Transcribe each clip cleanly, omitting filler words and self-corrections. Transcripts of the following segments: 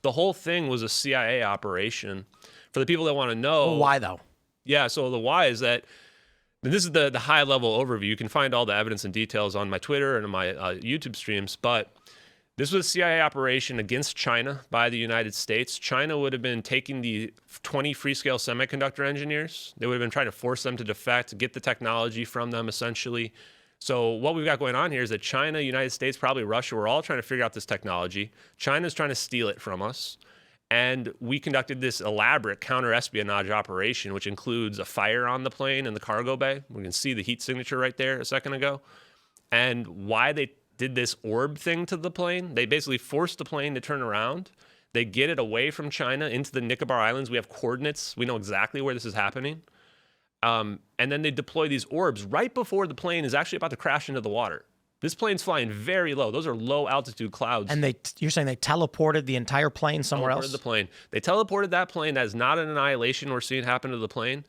The whole thing was a CIA operation. For the people that want to know. Well, why though? Yeah, so the why is that, and this is the high-level overview. You can find all the evidence and details on my Twitter and on my YouTube streams, but this was a CIA operation against China by the United States. China would have been taking the 20 Freescale semiconductor engineers. They would have been trying to force them to defect, get the technology from them, essentially. So what we've got going on here is that China, United States, probably Russia, we're all trying to figure out this technology. China's trying to steal it from us. And we conducted this elaborate counter-espionage operation, which includes a fire on the plane in the cargo bay. We can see the heat signature right there a second ago. And why they did this orb thing to the plane, they basically forced the plane to turn around. They get it away from China into the Nicobar Islands. We have coordinates. We know exactly where this is happening. And then they deploy these orbs right before the plane is actually about to crash into the water. This plane's flying very low. Those are low altitude clouds. And you're saying they teleported the entire plane somewhere else? The plane. They teleported that plane. That is not an annihilation we're seeing happen to the plane.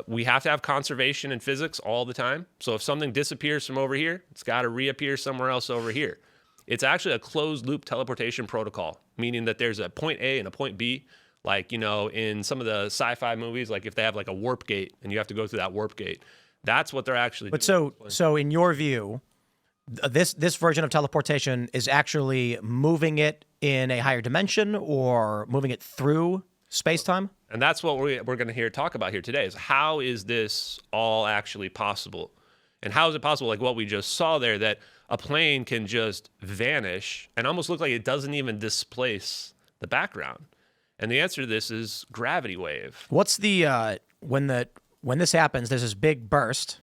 We have to have conservation in physics all the time. So if something disappears from over here, it's got to reappear somewhere else over here. It's actually a closed loop teleportation protocol, meaning that there's a point A and a point B. Like, you know, in some of the sci-fi movies, like if they have like a warp gate and you have to go through that warp gate, that's what they're actually doing. But so in your view, this version of teleportation is actually moving it in a higher dimension or moving it through space-time? And that's what we're going to talk about here today is how is this all actually possible? And how is it possible, like what we just saw there, that a plane can just vanish and almost look like it doesn't even displace the background? And the answer to this is gravity wave. What's the when this happens, there's this big burst,